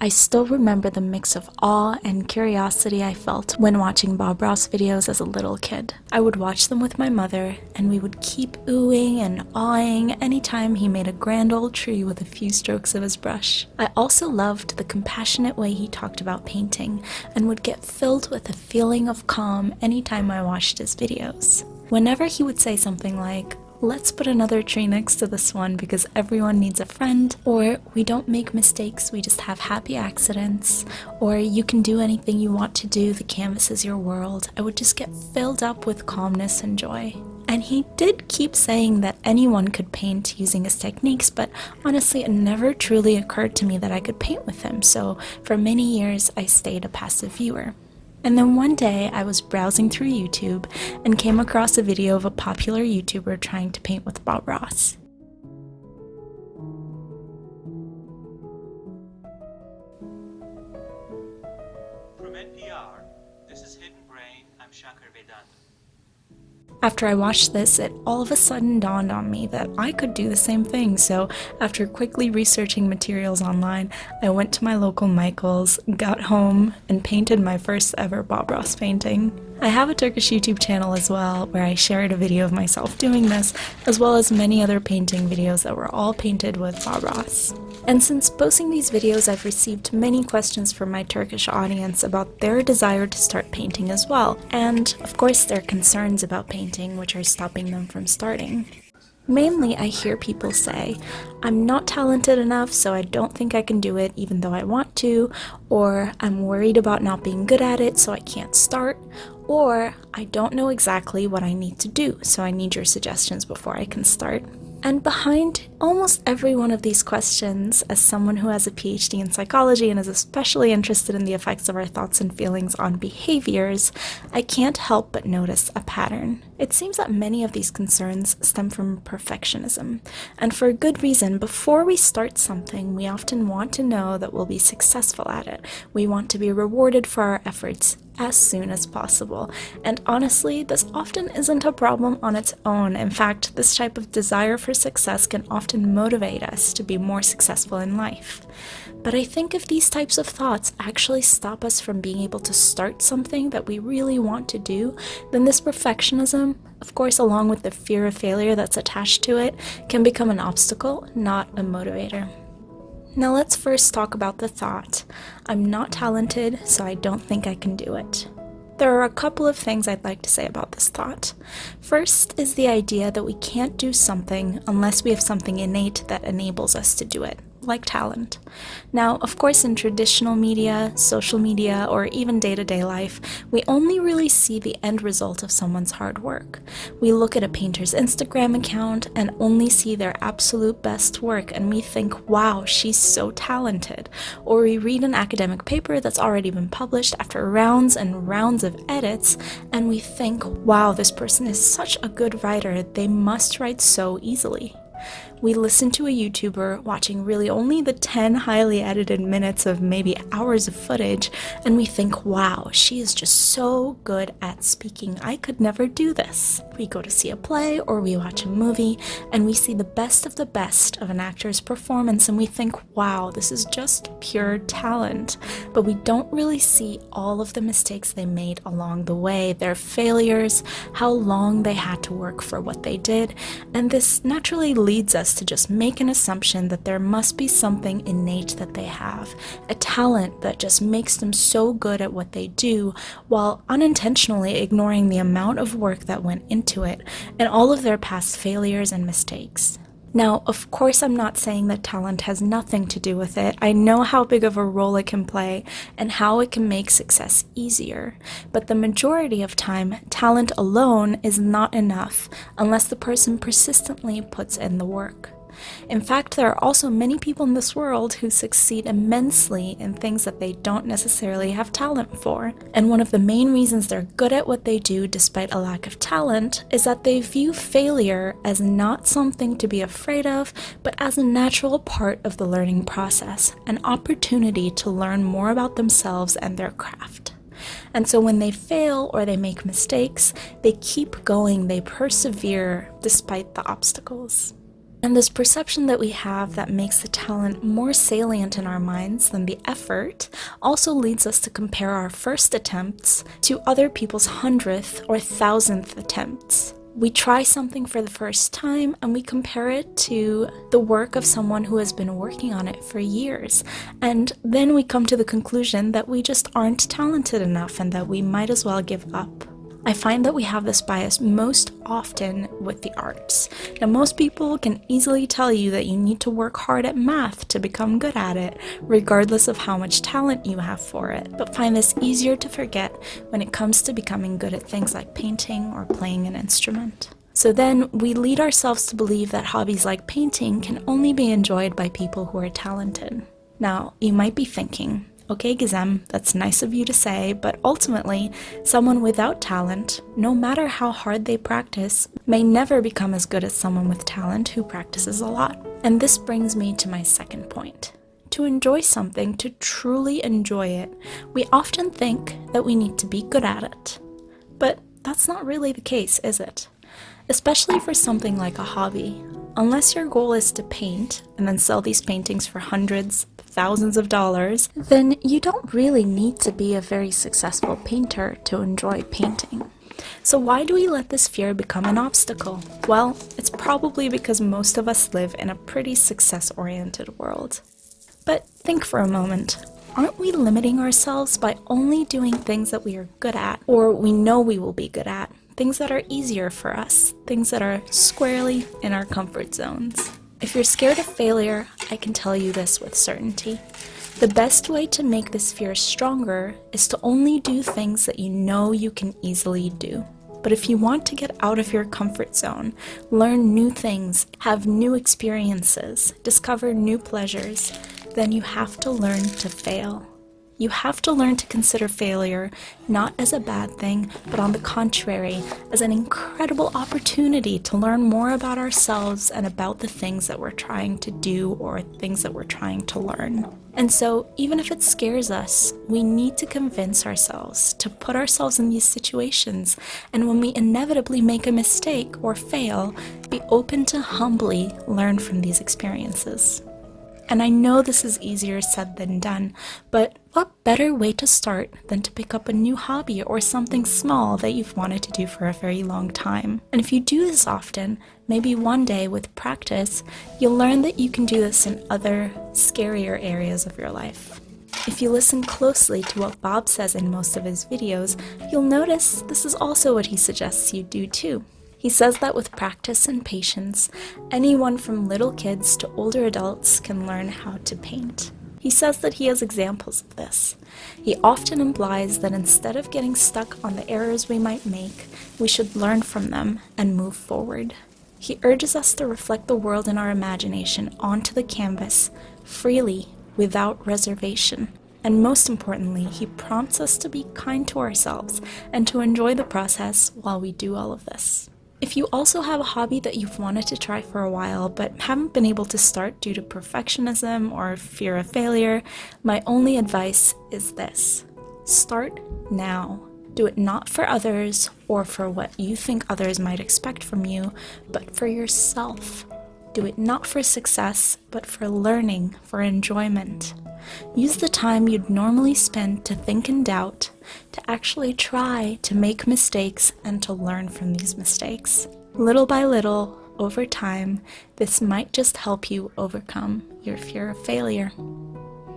I still remember the mix of awe and curiosity I felt when watching Bob Ross videos as a little kid. I would watch them with my mother, and we would keep oohing and awing anytime he made a grand old tree with a few strokes of his brush. I also loved the compassionate way he talked about painting, and would get filled with a feeling of calm anytime I watched his videos. Whenever he would say something like, "Let's put another tree next to this one because everyone needs a friend," or "We don't make mistakes, we just have happy accidents," or "You can do anything you want to do, the canvas is your world," I would just get filled up with calmness and joy. And he did keep saying that anyone could paint using his techniques, but honestly it never truly occurred to me that I could paint with him, so for many years I stayed a passive viewer. And then one day I was browsing through YouTube and came across a video of a popular YouTuber trying to paint with Bob Ross. From NPR, this is Hidden Brain. I'm Shankar Vedanta. After I watched this, it all of a sudden dawned on me that I could do the same thing, so after quickly researching materials online, I went to my local Michael's, got home, and painted my first ever Bob Ross painting. I have a Turkish YouTube channel as well, where I shared a video of myself doing this, as well as many other painting videos that were all painted with Bob Ross. And since posting these videos, I've received many questions from my Turkish audience about their desire to start painting as well, and of course their concerns about painting which are stopping them from starting. Mainly, I hear people say, "I'm not talented enough, so I don't think I can do it even though I want to," or "I'm worried about not being good at it, so I can't start," or "I don't know exactly what I need to do, so I need your suggestions before I can start." And behind almost every one of these questions, as someone who has a Ph.D. in psychology and is especially interested in the effects of our thoughts and feelings on behaviors, I can't help but notice a pattern. It seems that many of these concerns stem from perfectionism, and for a good reason. Before we start something, we often want to know that we'll be successful at it. We want to be rewarded for our efforts as soon as possible. And honestly, this often isn't a problem on its own. In fact, this type of desire for success can often motivate us to be more successful in life. But I think if these types of thoughts actually stop us from being able to start something that we really want to do, then this perfectionism, of course along with the fear of failure that's attached to it, can become an obstacle, not a motivator. Now let's first talk about the thought, "I'm not talented, so I don't think I can do it." There are a couple of things I'd like to say about this thought. First is the idea that we can't do something unless we have something innate that enables us to do it, like talent. Now, of course, in traditional media, social media, or even day-to-day life, we only really see the end result of someone's hard work. We look at a painter's Instagram account and only see their absolute best work, and we think, "Wow, she's so talented." Or we read an academic paper that's already been published after rounds and rounds of edits, and we think, "Wow, this person is such a good writer, they must write so easily." We listen to a YouTuber watching really only the 10 highly edited minutes of maybe hours of footage, and we think, "Wow, she is just so good at speaking, I could never do this." We go to see a play or we watch a movie, and we see the best of an actor's performance, and we think, "Wow, this is just pure talent." But we don't really see all of the mistakes they made along the way, their failures, how long they had to work for what they did, and this naturally leads us to just make an assumption that there must be something innate that they have, a talent that just makes them so good at what they do, while unintentionally ignoring the amount of work that went into it and all of their past failures and mistakes. Now, of course, I'm not saying that talent has nothing to do with it. I know how big of a role it can play and how it can make success easier. But the majority of time, talent alone is not enough unless the person persistently puts in the work. In fact, there are also many people in this world who succeed immensely in things that they don't necessarily have talent for. And one of the main reasons they're good at what they do despite a lack of talent is that they view failure as not something to be afraid of, but as a natural part of the learning process, an opportunity to learn more about themselves and their craft. And so when they fail or they make mistakes, they keep going, they persevere despite the obstacles. And this perception that we have that makes the talent more salient in our minds than the effort also leads us to compare our first attempts to other people's 100th or 1000th attempts. We try something for the first time and we compare it to the work of someone who has been working on it for years. And then we come to the conclusion that we just aren't talented enough and that we might as well give up. I find that we have this bias most often with the arts. Now, most people can easily tell you that you need to work hard at math to become good at it, regardless of how much talent you have for it, but find this easier to forget when it comes to becoming good at things like painting or playing an instrument. So then we lead ourselves to believe that hobbies like painting can only be enjoyed by people who are talented. Now, you might be thinking, okay, Gizem, that's nice of you to say, but ultimately, someone without talent, no matter how hard they practice, may never become as good as someone with talent who practices a lot. And this brings me to my second point. To enjoy something, to truly enjoy it, we often think that we need to be good at it. But that's not really the case, is it? Especially for something like a hobby. Unless your goal is to paint and then sell these paintings for hundreds, thousands of dollars, then you don't really need to be a very successful painter to enjoy painting. So why do we let this fear become an obstacle? Well, it's probably because most of us live in a pretty success-oriented world. But think for a moment. Aren't we limiting ourselves by only doing things that we are good at, or we know we will be good at, things that are easier for us, things that are squarely in our comfort zones? If you're scared of failure, I can tell you this with certainty. The best way to make this fear stronger is to only do things that you know you can easily do. But if you want to get out of your comfort zone, learn new things, have new experiences, discover new pleasures, then you have to learn to fail. You have to learn to consider failure not as a bad thing, but on the contrary, as an incredible opportunity to learn more about ourselves and about the things that we're trying to do or things that we're trying to learn. And so, even if it scares us, we need to convince ourselves to put ourselves in these situations, and when we inevitably make a mistake or fail, be open to humbly learn from these experiences. And I know this is easier said than done, but what better way to start than to pick up a new hobby or something small that you've wanted to do for a very long time? And if you do this often, maybe one day with practice, you'll learn that you can do this in other, scarier areas of your life. If you listen closely to what Bob says in most of his videos, you'll notice this is also what he suggests you do too. He says that with practice and patience, anyone from little kids to older adults can learn how to paint. He says that he has examples of this. He often implies that instead of getting stuck on the errors we might make, we should learn from them and move forward. He urges us to reflect the world in our imagination onto the canvas, freely, without reservation. And most importantly, he prompts us to be kind to ourselves and to enjoy the process while we do all of this. If you also have a hobby that you've wanted to try for a while but haven't been able to start due to perfectionism or fear of failure, my only advice is this: start now. Do it not for others or for what you think others might expect from you, but for yourself. Do it not for success, but for learning, for enjoyment. Use the time you'd normally spend to think and doubt to actually try to make mistakes and to learn from these mistakes. Little by little, over time, this might just help you overcome your fear of failure.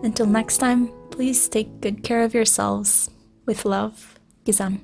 Until next time, please take good care of yourselves. With love, Gizem.